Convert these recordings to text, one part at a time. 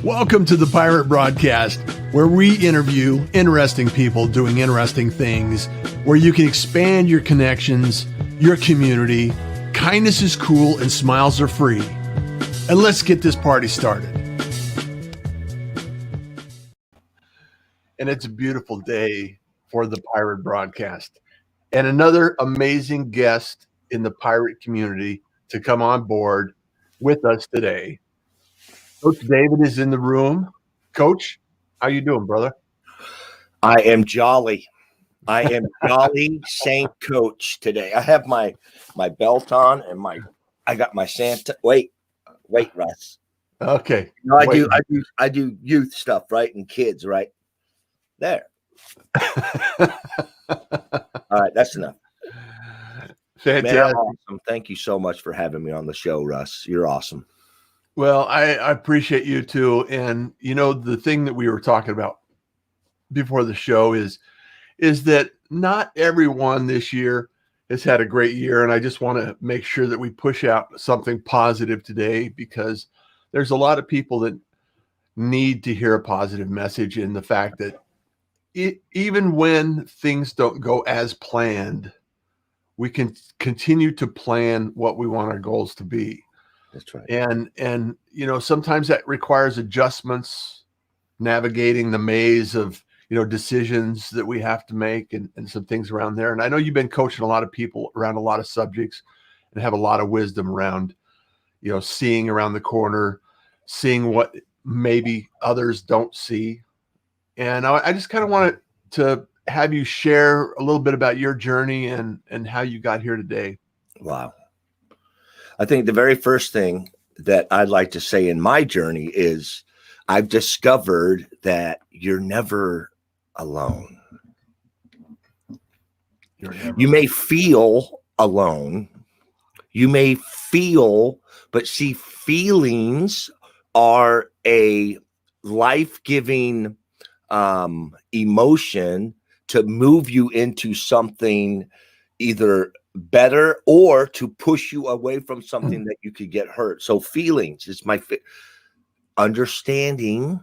Welcome to the Pirate Broadcast, where we interview interesting people doing interesting things, where you can expand your connections, your community. Kindness is cool and smiles are free. And let's get this party started. And it's a beautiful day for the Pirate Broadcast. And another amazing guest in the pirate community to come on board with us today. Coach David is in the room. Coach, how you doing, brother? I am jolly. I am jolly Saint Coach today. I have my belt on and I got my Santa. Wait, Russ. Okay. No, I do youth stuff, right? And kids, right? There. All right, that's enough. Fantastic. Man, awesome. Thank you so much for having me on the show, Russ. You're awesome. Well, I appreciate you too. And you know, the thing that we were talking about before the show is that not everyone this year has had a great year. And I just want to make sure that we push out something positive today, because there's a lot of people that need to hear a positive message in the fact that even when things don't go as planned, we can continue to plan what we want our goals to be. That's right. And you know, sometimes that requires adjustments, navigating the maze of, you know, decisions that we have to make and some things around there. And I know you've been coaching a lot of people around a lot of subjects and have a lot of wisdom around, you know, seeing around the corner, seeing what maybe others don't see. And I just kind of wanted to have you share a little bit about your journey and how you got here today. Wow. I think the very first thing that I'd like to say in my journey is I've discovered that you're never alone. You may feel alone. You may feel, but see, feelings are a life-giving emotion to move you into something either better or to push you away from something that you could get hurt. So feelings is my understanding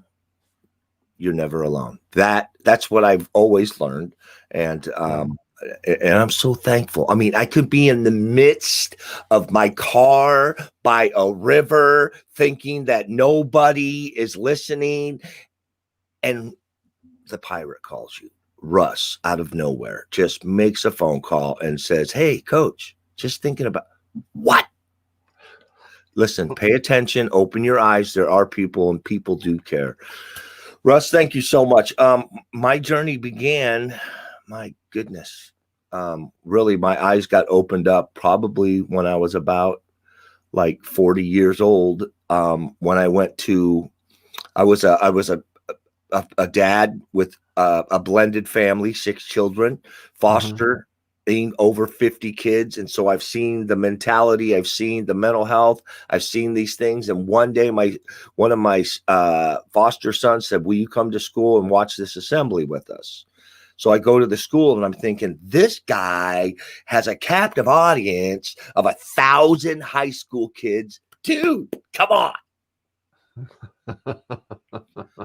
you're never alone. That's what I've always learned. And I'm so thankful. I mean, I could be in the midst of my car by a river thinking that nobody is listening, and the pirate calls you. Russ, out of nowhere, just makes a phone call and says, "Hey, Coach, just thinking about what?" Listen, pay attention, open your eyes. There are people, and people do care. Russ, thank you so much. My journey began, my goodness, really, my eyes got opened up probably when I was about like 40 years old. When I went to, I was a dad with a blended family, 6 children, foster, being over 50 kids. And so I've seen the mentality, I've seen the mental health, I've seen these things. And one day one of my foster sons said, "Will you come to school and watch this assembly with us?" So I go to the school and I'm thinking, this guy has a captive audience of 1,000 high school kids. Dude, come on.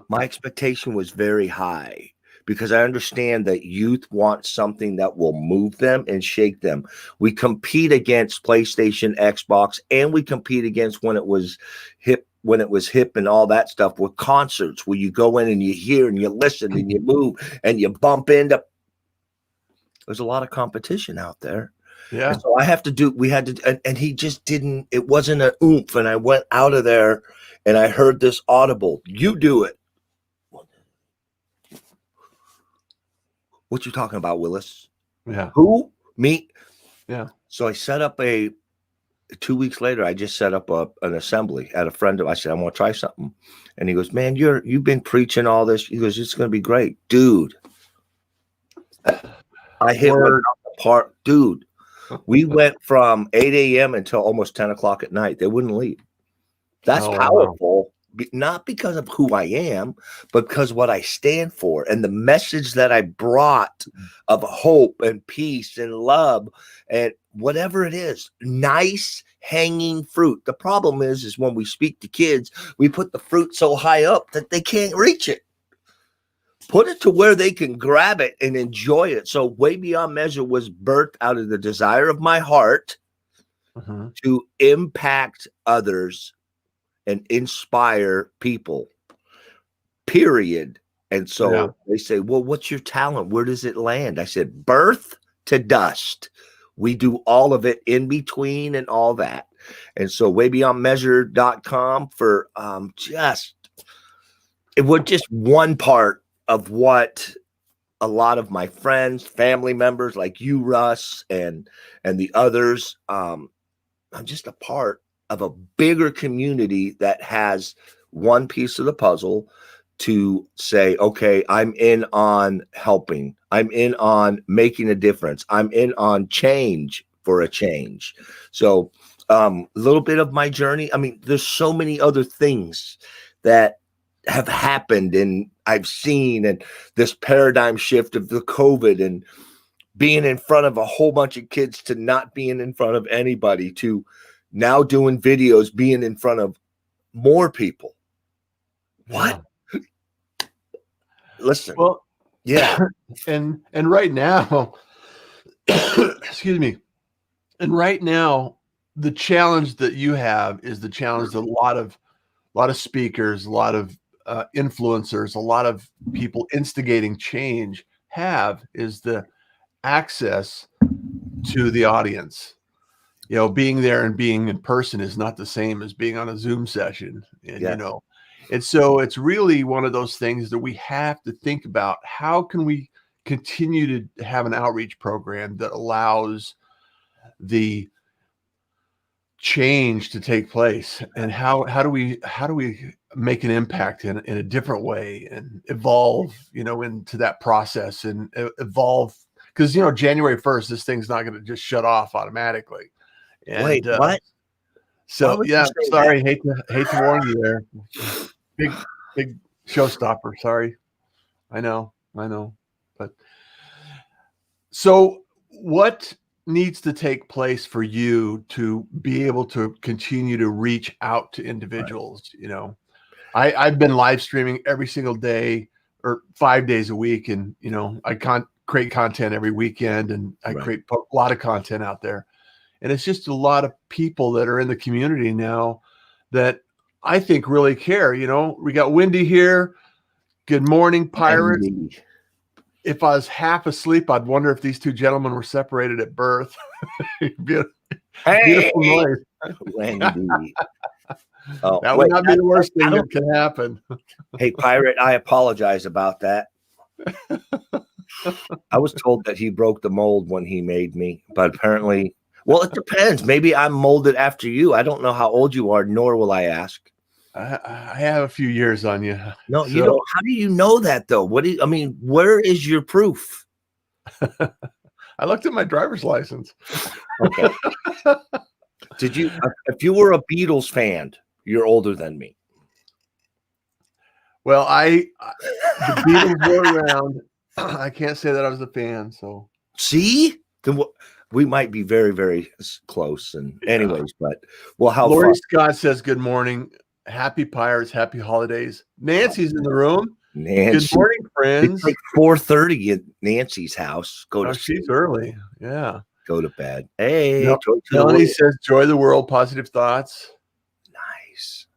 My expectation was very high because I understand that youth want something that will move them and shake them. We compete against PlayStation, Xbox, and we compete against when it was hip and all that stuff with concerts where you go in and you hear and you listen and you move and you bump into. There's a lot of competition out there. Yeah. And so we had to, and he just didn't, it wasn't an oomph. And I went out of there and I heard this audible, "You do it." What you talking about, Willis? Yeah. Who? Me? Yeah. So I set up 2 weeks later, I just set up an assembly at a friend of, I said, "I want to try something." And he goes, "Man, you've been preaching all this." He goes, "It's going to be great." Dude. I hit one part. Dude, we went from 8 a.m. until almost 10 o'clock at night. They wouldn't leave. That's powerful. Wow. not because of who I am, but because what I stand for and the message that I brought of hope and peace and love and whatever it is, nice hanging fruit. The problem is when we speak to kids, we put the fruit so high up that they can't reach it. Put it to where they can grab it and enjoy it. So Way Beyond Measure was birthed out of the desire of my heart to impact others and inspire people, period. And so they say, well, what's your talent? Where does it land? I said, birth to dust. We do all of it in between and all that. And so waybeyondmeasure.com for it was just one part of what a lot of my friends, family members like you, Russ, and the others, I'm just a part of a bigger community that has one piece of the puzzle to say, okay, I'm in on helping. I'm in on making a difference. I'm in on change for a change. So a little bit of my journey. I mean, there's so many other things that have happened and I've seen, and this paradigm shift of the COVID and being in front of a whole bunch of kids to not being in front of anybody to now doing videos, being in front of more people. What? Listen. Well, yeah. And right now, excuse me. And right now, the challenge that you have is the challenge that a lot of speakers, a lot of influencers, a lot of people instigating change have, is the access to the audience. You know, being there and being in person is not the same as being on a Zoom session. And, you know, and so it's really one of those things that we have to think about. How can we continue to have an outreach program that allows the change to take place, and how do we make an impact in a different way and evolve, you know, into that process and evolve? Because, you know, January 1st, this thing's not going to just shut off automatically. And, wait, what? So yeah, sorry, hate to warn you there. Big showstopper. Sorry, I know. But so what needs to take place for you to be able to continue to reach out to individuals? You know, I've been live streaming every single day or 5 days a week, and, you know, I create content every weekend, and I create a lot of content out there. And it's just a lot of people that are in the community now that I think really care. You know, we got Wendy here. Good morning, Pirates. Wendy. If I was half asleep, I'd wonder if these two gentlemen were separated at birth. Beautiful noise. Wendy. That would not be the worst thing that can happen. Hey, Pirate, I apologize about that. I was told that he broke the mold when he made me, but apparently, well, it depends. Maybe I'm molded after you. I don't know how old you are, nor will I ask. I have a few years on you. No, you don't. How do you know that, though? I mean, where is your proof? I looked at my driver's license. Okay. Did you? If you were a Beatles fan, you're older than me. Well, the Beatles were around. I can't say that I was a fan. So see, then we might be very, very close. And anyways, but well, how? Lori Scott says, "Good morning, happy Pirates, happy holidays." Nancy's in the room. Nancy. Good morning, friends. It's like 4:30 at Nancy's house. Go to she's early. Yeah. Go to bed. Hey, Melanie says, "Joy the world, positive thoughts." Nice.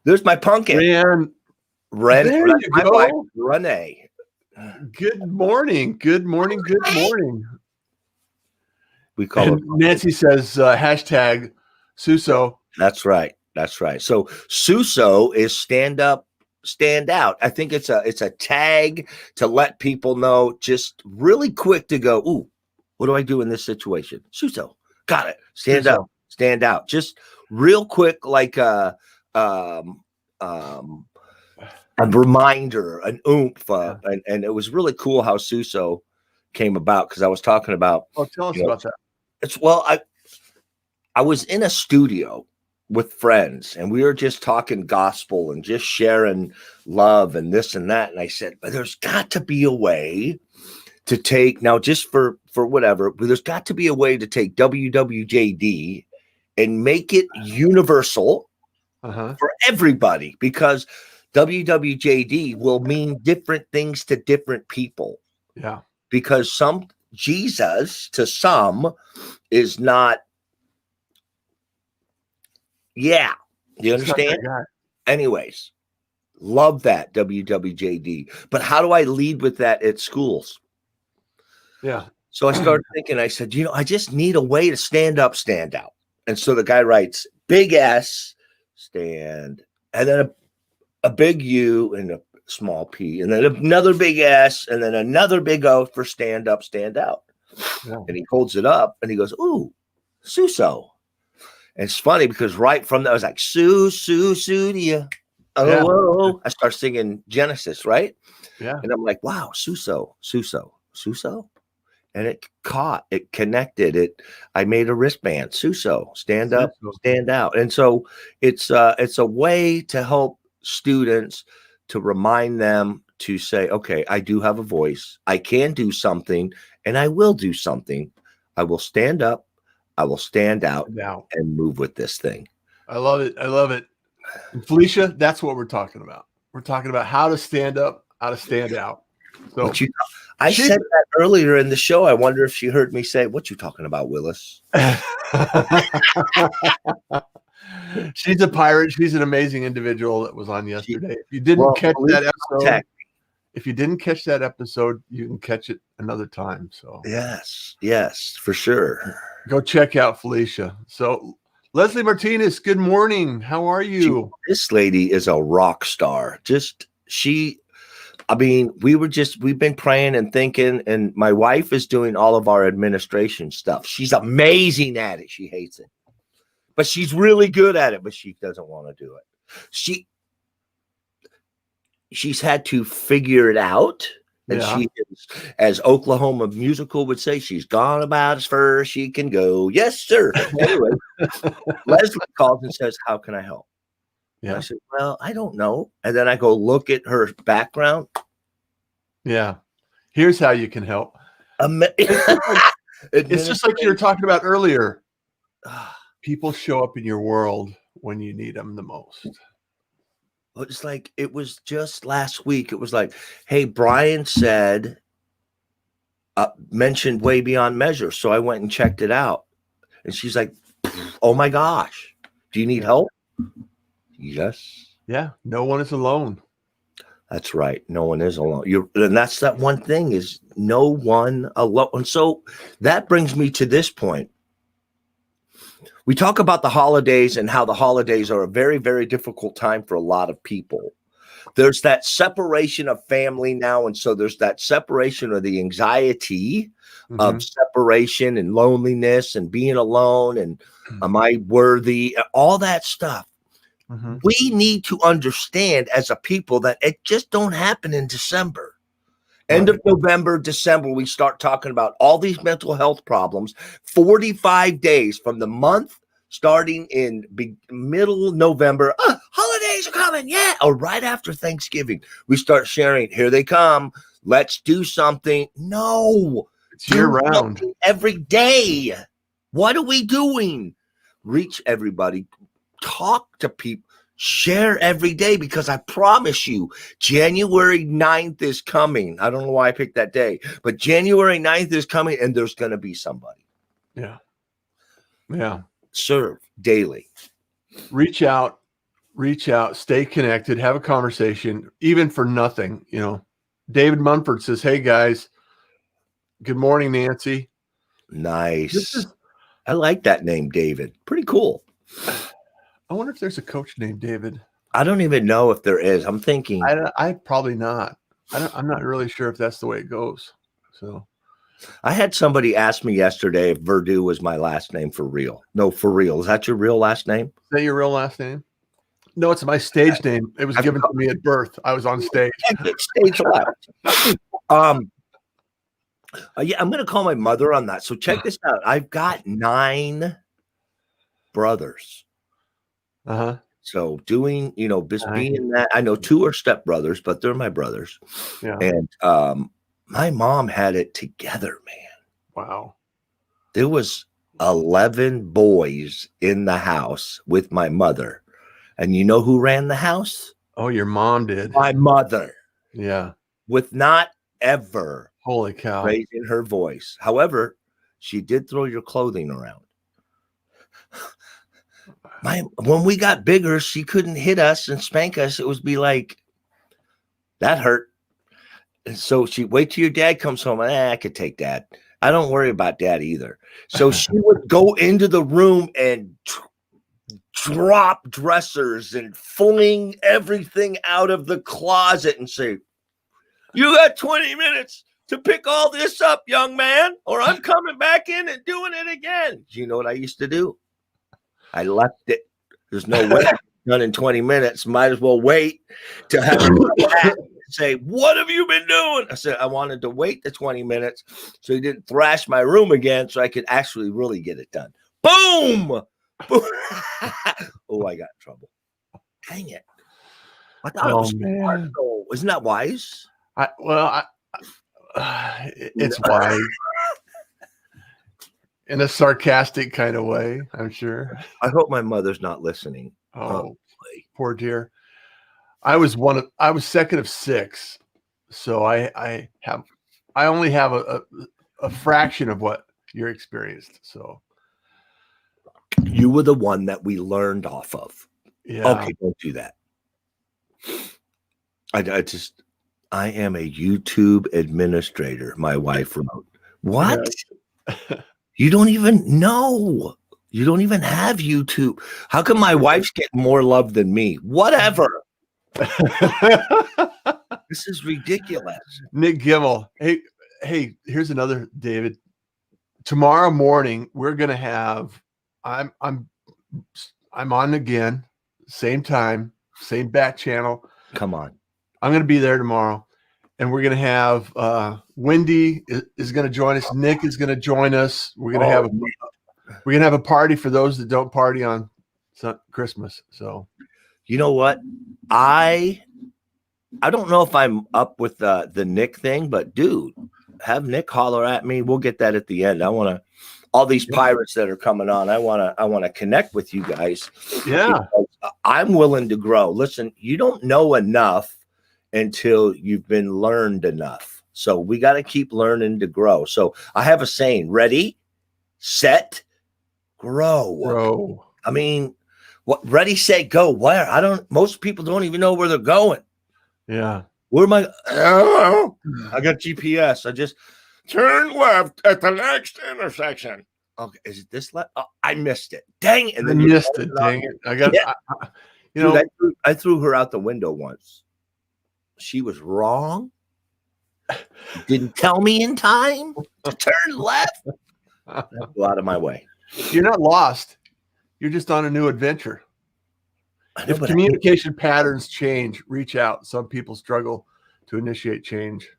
There's my pumpkin. There you go. Wife, Renee. Good morning. Good morning. Good morning. We call it. Nancy says, hashtag Suso. That's right. That's right. So Suso is stand up, stand out. I think it's a tag to let people know, just really quick to go, ooh, what do I do in this situation? Suso. Got it. Stand up, stand out. Just real quick, like a reminder, an oomph. And it was really cool how Suso came about, because I was talking about. Oh, tell us about that. I was in a studio with friends, and we were just talking gospel and just sharing love and this and that. And I said, but there's got to be a way to take now just for whatever, but there's got to be a way to take WWJD and make it universal for everybody, because WWJD will mean different things to different people. Yeah. Because some Jesus to some is not. Yeah. You understand? Anyways, love that WWJD. But how do I lead with that at schools? Yeah. So I started thinking, I said, I just need a way to stand up, stand out. And so the guy writes big S, stand, and then a big U and a small P, and then another big S, and then another big O for stand up, stand out. Yeah. And he holds it up and he goes, ooh, Suso. And it's funny because right from that, I was like, Sue to you. Oh, yeah. I start singing Genesis, right? Yeah. And I'm like, wow, Suso. And it caught, it connected it. I made a wristband, Suso, stand up, stand out. And so it's a way to help students, to remind them to say, okay, I do have a voice. I can do something, and I will do something. I will stand up. I will stand out and move with this thing. I love it. I love it. And Felicia, that's what we're talking about. We're talking about how to stand up, how to stand out. So I said that earlier in the show. I wonder if she heard me say, what you talking about, Willis? She's a pirate. She's an amazing individual that was on yesterday. If you didn't catch that episode, you can catch it another time. So yes, for sure. Go check out Felicia. So Leslie Martinez, good morning. How are you? This lady is a rock star. We've been praying and thinking, and my wife is doing all of our administration stuff. She's amazing at it. She hates it, but she's really good at it, but she doesn't want to do it. She's had to figure it out. And she is, as Oklahoma Musical would say, she's gone about as far as she can go. Yes, sir. Anyway, Leslie calls and says, how can I help? Yeah. And I said, well, I don't know. And then I go look at her background. Yeah. Here's how you can help. It's just like you were talking about earlier. People show up in your world when you need them the most. It's like, it was just last week. It was like, hey, Brian said, mentioned Way Beyond Measure. So I went and checked it out. And she's like, oh my gosh, do you need help? Yes. Yeah. No one is alone. That's right. No one is alone. And that's that one thing, is no one alone. And so that brings me to this point. We talk about the holidays and how the holidays are a very, very difficult time for a lot of people. There's that separation of family now. And so there's that separation of the anxiety of separation and loneliness and being alone. And am I worthy? All that stuff. We need to understand as a people that it just don't happen in December. End of November, December, we start talking about all these mental health problems. 45 days from the month starting in middle November. Holidays are coming. Yeah. Or right after Thanksgiving, we start sharing. Here they come. Let's do something. No. It's year round. Every day. What are we doing? Reach everybody. Talk to people. Share every day, because I promise you, January 9th is coming. I don't know why I picked that day, but January 9th is coming, and there's going to be somebody. Yeah. Yeah. Serve daily. Reach out, stay connected, have a conversation, even for nothing. David Munford says, hey guys, good morning, Nancy. Nice. I like that name, David. Pretty cool. I wonder if there's a coach named David. I don't even know if there is. I'm thinking. I probably not. I'm not really sure if that's the way it goes. So I had somebody ask me yesterday if Verdu was my last name for real. No, for real. Is that your real last name? Is that your real last name? No, it's my stage name. It was given to me at birth. I was on stage. Stage left. Yeah, I'm going to call my mother on that. So check this out. I've got 9 brothers. Uh-huh. So doing, just Nice. being that, I know 2 are stepbrothers, but they're my brothers. Yeah. And my mom had it together, man. Wow. There was 11 boys in the house with my mother. And you know who ran the house? Oh, your mom did. My mother, Yeah. with not ever Holy cow. raising her voice. However, she did throw your clothing around. When we got bigger, she couldn't hit us and spank us. It would be like, that hurt. And so she wait till your dad comes home. I could take dad. I don't worry about dad either. So she would go into the room and drop dressers and fling everything out of the closet and say, "You got 20 minutes to pick all this up, young man, or I'm coming back in and doing it again." Do you know what I used to do? I left it. There's no way it's done in 20 minutes. Might as well wait to have to say, "What have you been doing?" I said, I wanted to wait the 20 minutes so he didn't thrash my room again so I could actually really get it done. Boom! Boom. Oh, I got in trouble. Dang it. I thought it was smart, though. Isn't that wise? It's wise. In a sarcastic kind of way, I'm sure. I hope my mother's not listening. Oh, poor dear. I was second of 6, so I only have a fraction of what you're experienced. So you were the one that we learned off of. Yeah. Okay, don't do that. I am a YouTube administrator. My wife wrote. What? Yeah. You don't even know. You don't even have YouTube. How come my wife's getting more love than me? Whatever. This is ridiculous. Nick Gimmel. Hey, here's another, David. Tomorrow morning, we're gonna have. I'm on again, same time, same back channel. Come on. I'm gonna be there tomorrow, and we're gonna have Wendy is gonna join us. Nick is gonna join us. We're gonna have a party for those that don't party on Christmas. So, you know what? I don't know if I'm up with the Nick thing, but dude, have Nick holler at me. We'll get that at the end. I want to. All these pirates that are coming on, I want to connect with you guys. Yeah, I'm willing to grow. Listen, you don't know enough until you've been learned enough. So we got to keep learning to grow. So I have a saying: ready, set, grow. I mean, what? Ready, set, go. Where? Most people don't even know where they're going. Yeah. Where am I? I got GPS. I just turn left at the next intersection. Okay, is it this left? Oh, I missed it. Dang it! And then missed it. Dang it! I got. Yeah. Dude, I threw her out the window once. She was wrong. Didn't tell me in time to turn left. Go out of my way. You're not lost. You're just on a new adventure. If communication patterns change, reach out. Some people struggle to initiate change.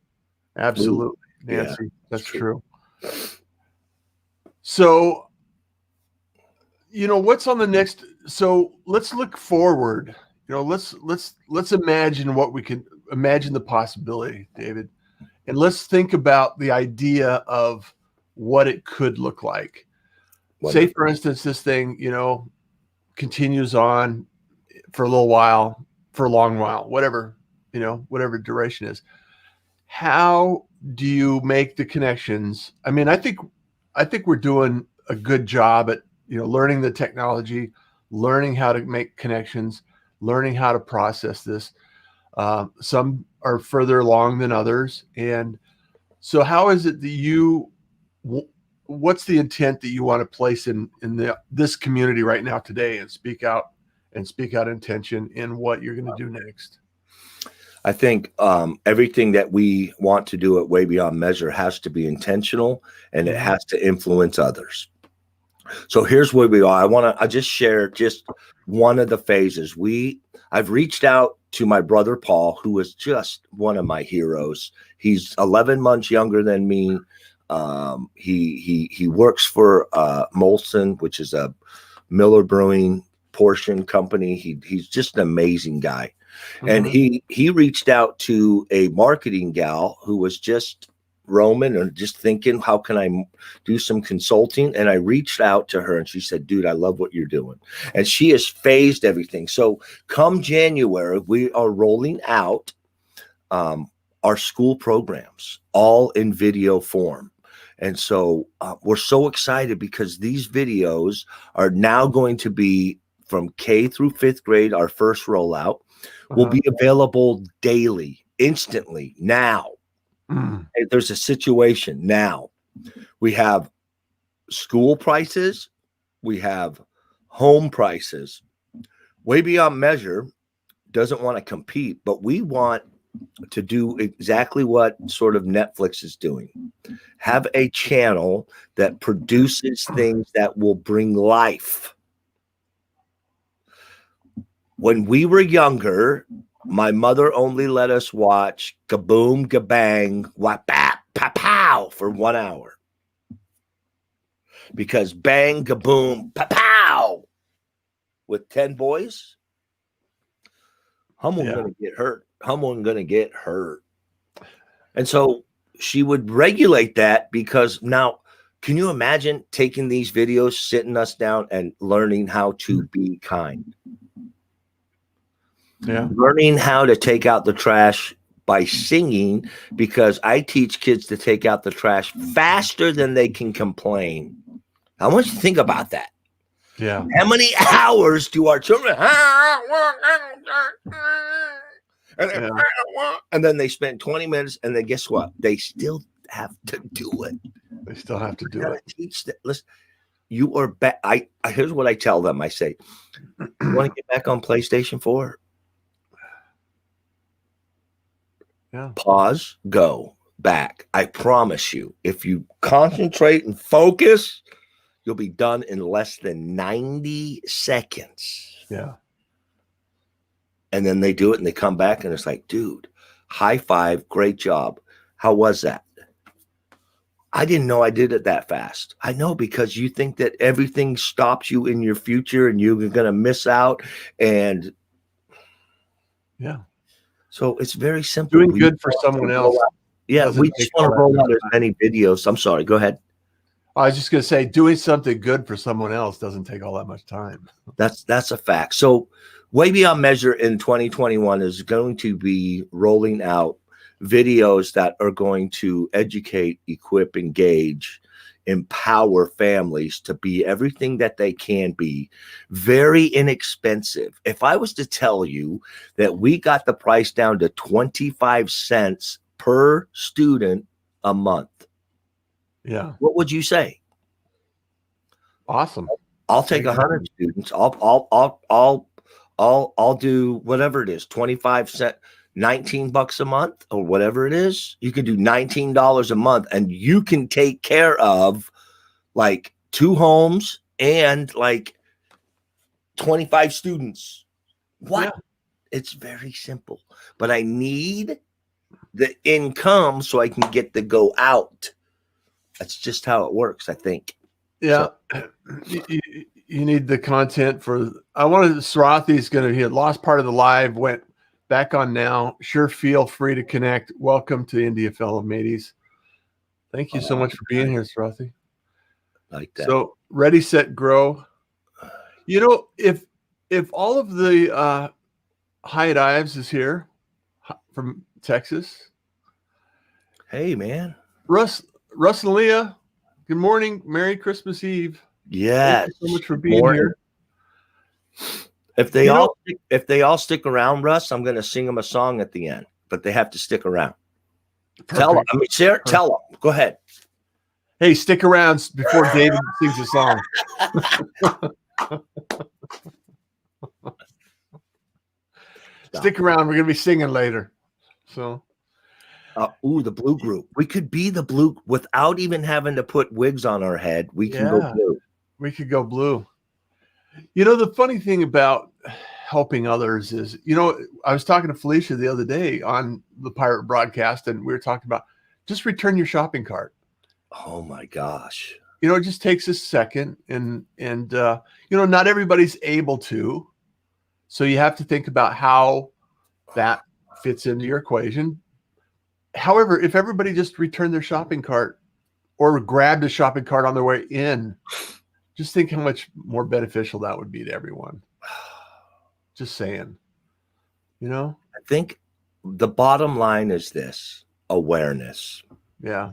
Absolutely, Nancy. Yeah, that's true. So, what's on the next? So let's look forward. Let's imagine what we can imagine the possibility, David, and let's think about the idea of what it could look like. Say, for instance, this thing, continues on for a little while, for a long while, whatever duration is. How do you make the connections? I mean, I think we're doing a good job at, learning the technology, learning how to make connections, learning how to process this. Some are further along than others. And so how is it that what's the intent that you want to place in this community right now today, and speak out intention in what you're going to do next? I think everything that we want to do at Way Beyond Measure has to be intentional, and it has to influence others. So here's where we are. I just share just one of the phases. I've reached out to my brother Paul, who is just one of my heroes. He's 11 months younger than me. He works for Molson, which is a Miller Brewing portion company. He's just an amazing guy. And Mhm. he reached out to a marketing gal who was just roaming and just thinking, how can I do some consulting? And I reached out to her and she said, dude, I love what you're doing. And she has phased everything. So come January, we are rolling out our school programs all in video form. And so we're so excited because these videos are now going to be from K through 5th grade. Our first rollout will Uh-huh. be available daily, instantly, now. Mm. If there's a situation now, we have school prices, we have home prices. Way Beyond Measure doesn't want to compete, but we want to do exactly what sort of Netflix is doing. Have a channel that produces things that will bring life. When we were younger, my mother only let us watch Kaboom, Kabang, Wap, Bap, Pow, Pow for 1 hour. Because Bang, Kaboom, Pow, Pow with 10 boys, someone's going to get hurt. Someone's going to get hurt. And so she would regulate that because now, can you imagine taking these videos, sitting us down and learning how to be kind? Yeah. Learning how to take out the trash by singing, because I teach kids to take out the trash faster than they can complain. I want you to think about that. Yeah. How many hours do our children and then they spend 20 minutes and then guess what? They still have to do it. They still have to do it. Teach that. Listen, you are back. Here's what I tell them. I say, you want to get back on PlayStation 4? Yeah. Pause, go back. I promise you, if you concentrate and focus, you'll be done in less than 90 seconds. Yeah. And then they do it and they come back and it's like, dude, high five, great job. How was that? I didn't know I did it that fast. I know, because you think that everything stops you in your future and you're going to miss out. And yeah. So it's very simple. Doing good for someone else. Yeah, we just want to roll out as many videos. I'm sorry. Go ahead. I was just going to say, doing something good for someone else doesn't take all that much time. That's a fact. So Way Beyond Measure in 2021 is going to be rolling out videos that are going to educate, equip, engage, empower families to be everything that they can be. Very inexpensive. If I was to tell you that we got the price down to 25 cents per student a month, yeah, what would you say? Awesome. I'll take 100 students. I'll do whatever it is, 25 cents, $19 a month or whatever it is. You can do $19 a month and you can take care of like 2 homes and like 25 students. What? Yeah. It's very simple, but I need the income so I can get the go out. That's just how it works, I think. Yeah. So, you need the content for, I wanted Sarathi's going to, he had lost part of the live, went back on now. Sure, feel free to connect. Welcome to India, fellow mateys. Thank you so much for being here, Sarathi. Like that. So ready, set, grow. You know, if all of the Hyatt Ives is here from Texas. Hey, man. Russ and Leah, good morning. Merry Christmas Eve. Yes. Thank you so much for being here. If they all stick around, Russ, I'm going to sing them a song at the end, but they have to stick around. Perfect. Tell them. I mean, Sarah, tell them. Go ahead. Hey, stick around before David sings a song. Stick around. We're going to be singing later. So. The blue group. We could be the blue without even having to put wigs on our head. We can go blue. We could go blue. You know, the funny thing about helping others is, you know, I was talking to Felicia the other day on the Pirate broadcast, and we were talking about just return your shopping cart. Oh my gosh. it just takes a second, and not everybody's able to. So you have to think about how that fits into your equation. However, if everybody just returned their shopping cart or grabbed a shopping cart on their way in, just think how much more beneficial that would be to everyone. Just saying, I think the bottom line is this: awareness. Yeah.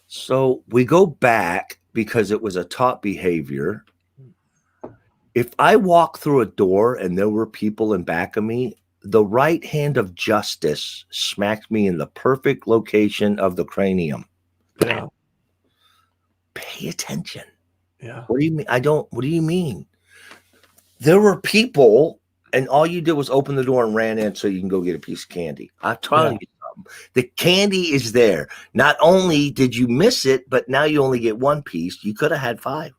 So we go back because it was a taught behavior. If I walk through a door and there were people in back of me, the right hand of justice smacked me in the perfect location of the cranium. Yeah. Pay attention. Yeah. What do you mean? What do you mean? There were people, and all you did was open the door and ran in so you can go get a piece of candy. I'm telling you something. The candy is there. Not only did you miss it, but now you only get one piece. You could have had 5.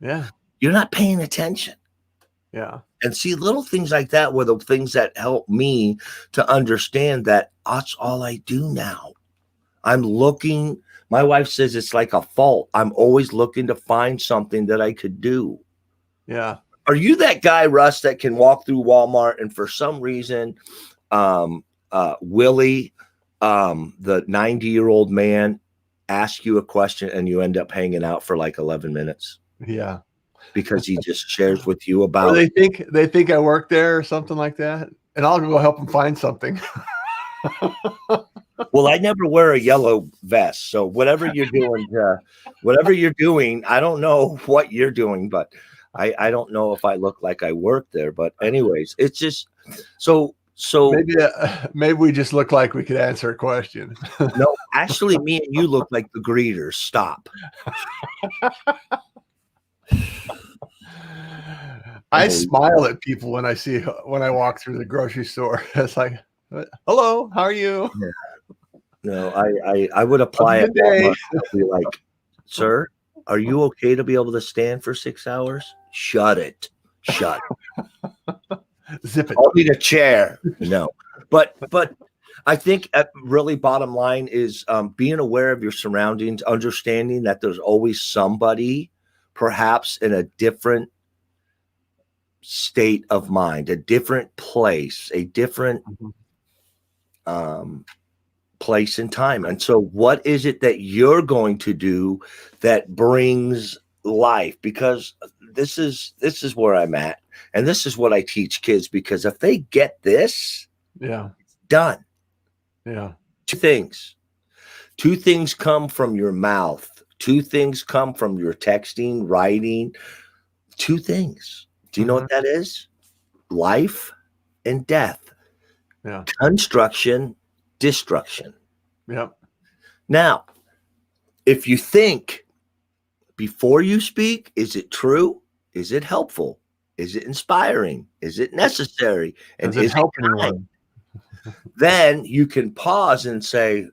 Yeah. You're not paying attention. Yeah. And see, little things like that were the things that helped me to understand that that's all I do now. I'm looking. My wife says it's like a fault. I'm always looking to find something that I could do. Yeah. Are you that guy, Russ, that can walk through Walmart and for some reason, Willie, the 90-year-old man, ask you a question and you end up hanging out for like 11 minutes? Yeah. Because he just shares with you about. Or they think I work there or something like that, and I'll go help them find something. Well, I never wear a yellow vest, so whatever you're doing, I don't know what you're doing, but I don't know if I look like I work there. But anyways, it's just so maybe we just look like we could answer a question. No, actually, me and you look like the greeters. Stop. I smile at people when I walk through the grocery store. It's like, hello, how are you? Yeah. No, I would apply at Walmart. I'd be like, sir, are you okay to be able to stand for 6 hours? Shut it. Shut it. Zip it. I'll need a chair. No, but I think really bottom line is being aware of your surroundings, understanding that there's always somebody perhaps in a different state of mind, a different place, a different place and time. And so what is it that you're going to do that brings life? Because this is where I'm at, and this is what I teach kids, because if they get this, it's done. Yeah. Two things come from your mouth. 2 things come from your texting, writing. 2 things. Do you know what that is? Life and death. Yeah. Construction, destruction. Yep. Now, if you think before you speak, is it true? Is it helpful? Is it inspiring? Is it necessary? And does it help anyone? Then you can pause and say,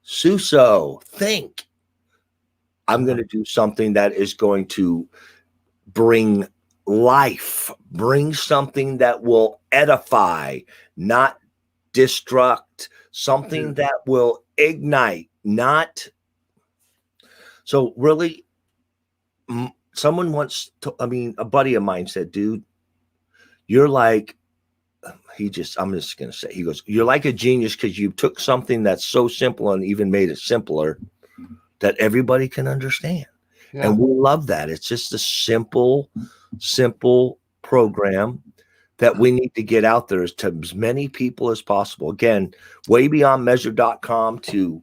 Suso, think. I'm going to do something that is going to bring life, bring something that will edify, not destruct, something that will ignite, not. So really, someone once, a buddy of mine said, dude, you're like, I'm just going to say, he goes, you're like a genius because you took something that's so simple and even made it simpler that everybody can understand. Yeah. And we love that. It's just a simple program that we need to get out there to as many people as possible. Again, waybeyondmeasure.com to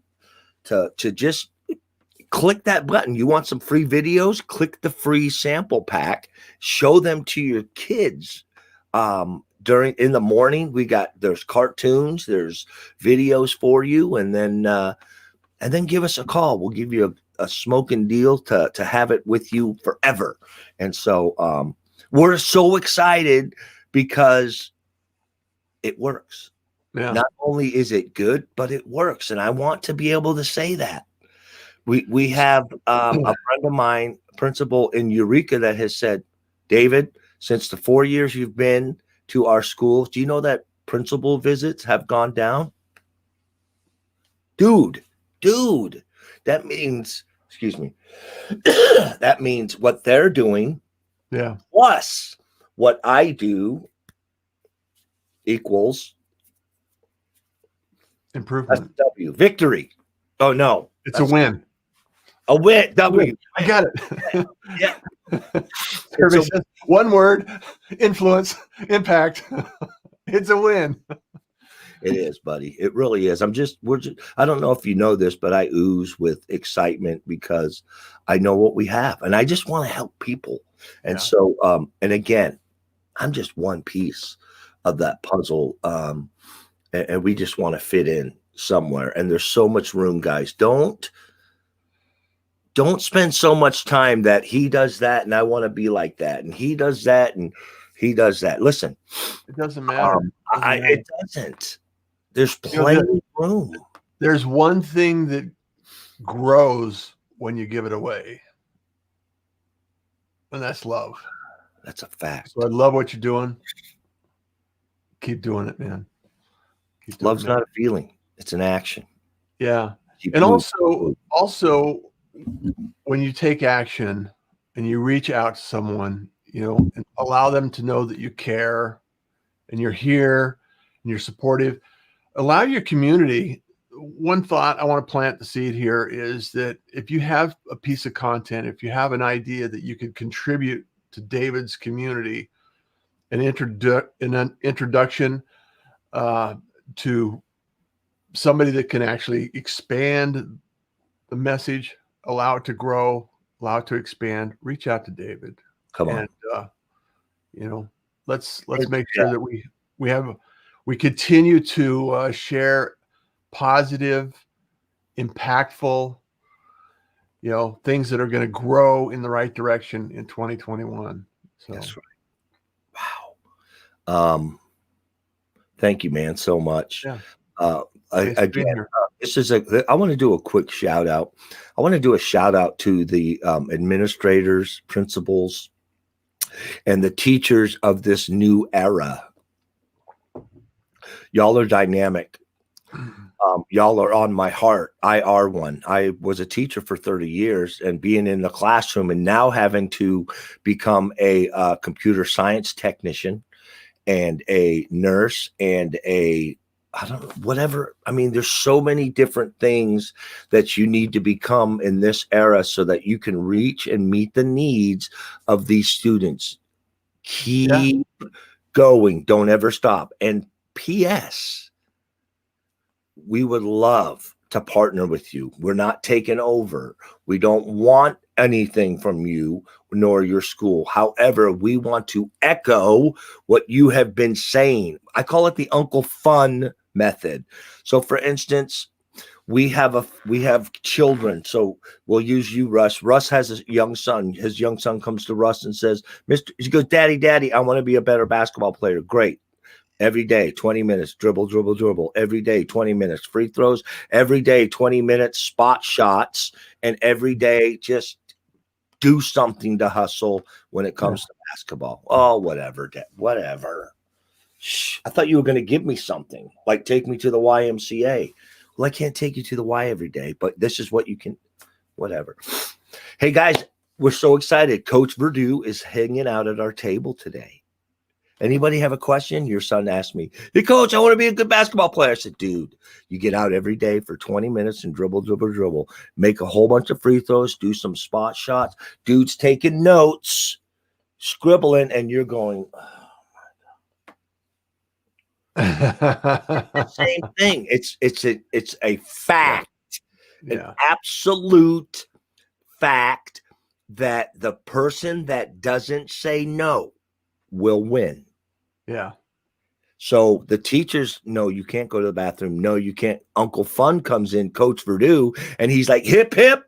just click that button. You want some free videos? Click the free sample pack. Show them to your kids. In the morning, there's cartoons, there's videos for you, and then give us a call. We'll give you a smoking deal to have it with you forever. And so we're so excited because it works. Yeah. Not only is it good, but it works. And I want to be able to say that. We have a friend of mine, principal in Eureka, that has said, David, since the 4 years you've been to our school, do you know that principal visits have gone down? Dude, that means excuse me, that means what they're doing Yeah. plus what I do equals Improvement. W. Victory. Oh, no. It's a win. A win. W. I got it. Yeah. Survey says one word, influence, impact. It's a win. It is, buddy. It really is. I don't know if you know this, but I ooze with excitement because I know what we have and I just want to help people. And so, and again, I'm just one piece of that puzzle. And we just want to fit in somewhere. And there's so much room, guys. Don't spend so much time that he does that and I want to be like that. And he does that and he does that. Listen, it doesn't matter. It doesn't. There's plenty of room. There's one thing that grows when you give it away, and that's love. That's a fact. So I love what you're doing. Keep doing it, man. Love's not a feeling; it's an action. Yeah, and also, when you take action and you reach out to someone, and allow them to know that you care, and you're here, and you're supportive. Allow your community. One thought I want to plant the seed here is that if you have a piece of content, if you have an idea that you could contribute to David's community, an introduction to somebody that can actually expand the message, allow it to grow, allow it to expand, reach out to David. Come on. And, let's make sure that we continue to share positive, impactful, things that are going to grow in the right direction in 2021. So that's right. Wow. Thank you, man, so much. Yeah. This is I want to do a quick shout out. I want to do a shout out to the administrators, principals, and the teachers of this new era. Y'all are dynamic. Y'all are on my heart. I are one. I was a teacher for 30 years and being in the classroom and now having to become a computer science technician and a nurse and whatever. I mean, there's so many different things that you need to become in this era so that you can reach and meet the needs of these students. Keep going. Don't ever stop. And P.S. we would love to partner with you. We're not taking over. We don't want anything from you nor your school. However, we want to echo what you have been saying. I call it the Uncle Fun method. So for instance, we have children. So we'll use you, Russ. Russ has a young son. His young son comes to Russ and says, he goes, Daddy, I want to be a better basketball player. Great. Every day, 20 minutes, dribble. Every day, 20 minutes, free throws. Every day, 20 minutes, spot shots. And every day, just do something to hustle when it comes to basketball. Oh, whatever. Shh. I thought you were going to give me something, like take me to the YMCA. Well, I can't take you to the Y every day, but this is what you can, whatever. Hey, guys, we're so excited. Coach Verdu is hanging out at our table today. Anybody have a question? Your son asked me, hey, Coach, I want to be a good basketball player. I said, dude, you get out every day for 20 minutes and dribble. Make a whole bunch of free throws, do some spot shots. Dude's taking notes, scribbling, and you're going, oh, my God. Same thing. It's a fact, an absolute fact that the person that doesn't say no will win. Yeah. So the teachers, no, you can't go to the bathroom. No, you can't. Uncle Fun comes in, Coach Verdu, and he's like, hip, hip.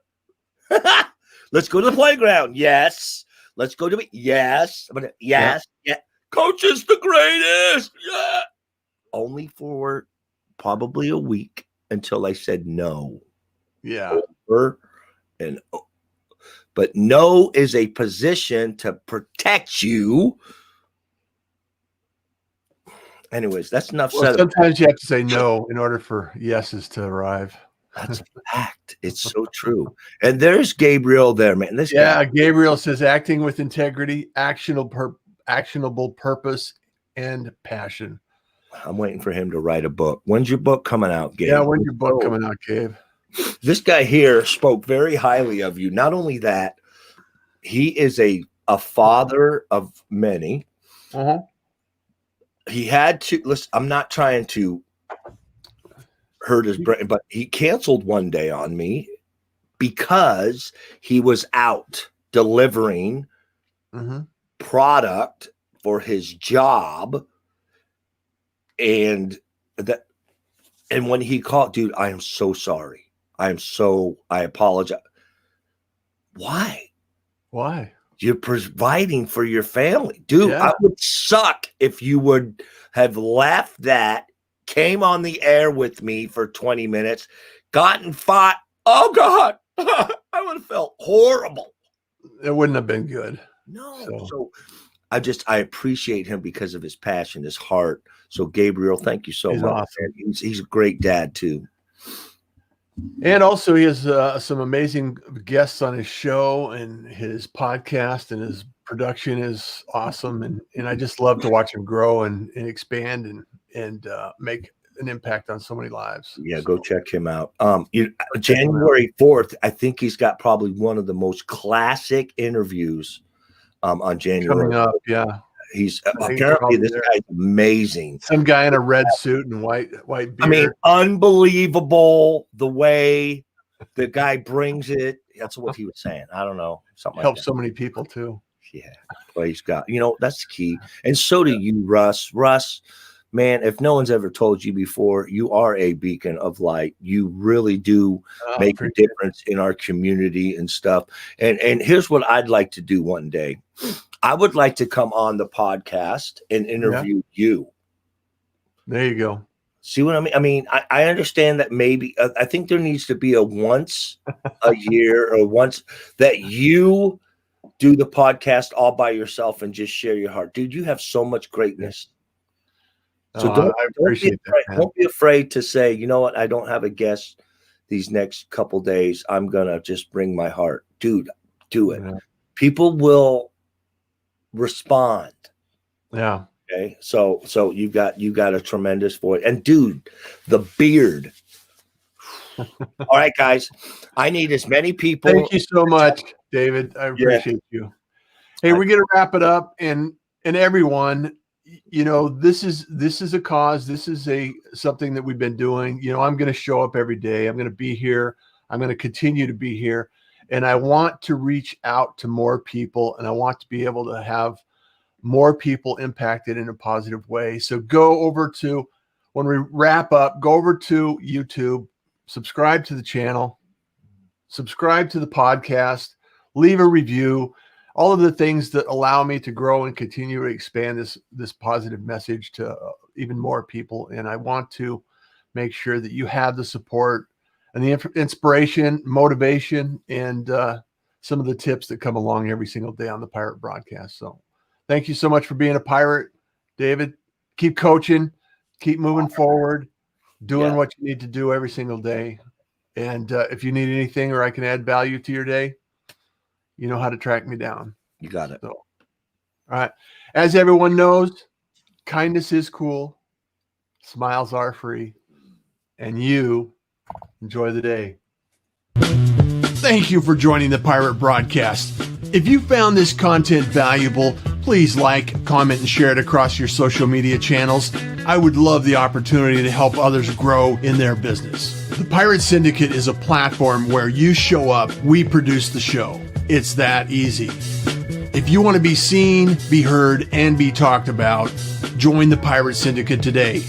Let's go to the playground. Yes. Let's go to it. Yes. Yes. Yeah. Coach is the greatest. Yeah. Only for probably a week until I said no. Yeah. But no is a position to protect you. Anyways, that's enough said. Sometimes you have to say no in order for yeses to arrive. That's a fact. It's so true. And there's Gabriel there, man. This guy. Gabriel says acting with integrity, actionable purpose, and passion. I'm waiting for him to write a book. When's your book coming out, Gabe? Yeah, when's your book coming out, Gabe? This guy here spoke very highly of you. Not only that, he is a father of many. Uh-huh. He had to listen. I'm not trying to hurt his brain, but he canceled one day on me because he was out delivering product for his job. And when he called, dude, I am so sorry. I apologize. Why? You're providing for your family. Dude, I would suck if you would have left that, came on the air with me for 20 minutes, gotten fought. Oh, God. I would have felt horrible. It wouldn't have been good. No. So I appreciate him because of his passion, his heart. So, Gabriel, thank you so much. Awesome. He's a great dad, too. And also he has some amazing guests on his show, and his podcast and his production is awesome. And I just love to watch him grow and expand and make an impact on so many lives. Yeah, go check him out. January 4th, I think he's got probably one of the most classic interviews on January. Coming up, yeah. He's apparently this guy's amazing. Some guy in a red suit and white beard. I mean, unbelievable the way the guy brings it. That's what he was saying. I don't know. Something helps like so many people too. Yeah. Praise God. That's the key. And so do you, Russ. Russ, man, if no one's ever told you before, you are a beacon of light. You really do make a difference in our community and stuff. And here's what I'd like to do one day. I would like to come on the podcast and interview you. There you go. See what I mean? I mean, I understand that maybe I think there needs to be a once a year or once that you do the podcast all by yourself and just share your heart. Dude, you have so much greatness. So don't be afraid to say, you know what? I don't have a guest these next couple days. I'm going to just bring my heart. Dude, do it. Yeah. People will respond. Yeah. Okay. So you got a tremendous voice. And dude, the beard. All right, guys. I need as many people. Thank you so much, David. I appreciate you. Hey, we're gonna wrap it up, and everyone, this is a cause. This is something that we've been doing. I'm gonna show up every day. I'm gonna be here. I'm gonna continue to be here. And I want to reach out to more people, and I want to be able to have more people impacted in a positive way. So when we wrap up, go over to YouTube, subscribe to the channel, subscribe to the podcast, leave a review, all of the things that allow me to grow and continue to expand this positive message to even more people. And I want to make sure that you have the support and the inspiration, motivation, and some of the tips that come along every single day on the Pirate Broadcast. So thank you so much for being a pirate, David. Keep coaching, keep moving forward, doing what you need to do every single day. And if you need anything or I can add value to your day, you know how to track me down. You got it. So, all right. As everyone knows, kindness is cool. Smiles are free. And you enjoy the day. Thank you for joining the Pirate Broadcast. If you found this content valuable, please like, comment, and share it across your social media channels. I would love the opportunity to help others grow in their business. The Pirate Syndicate is a platform where you show up, we produce the show. It's that easy. If you want to be seen, be heard, and be talked about, join the Pirate Syndicate today.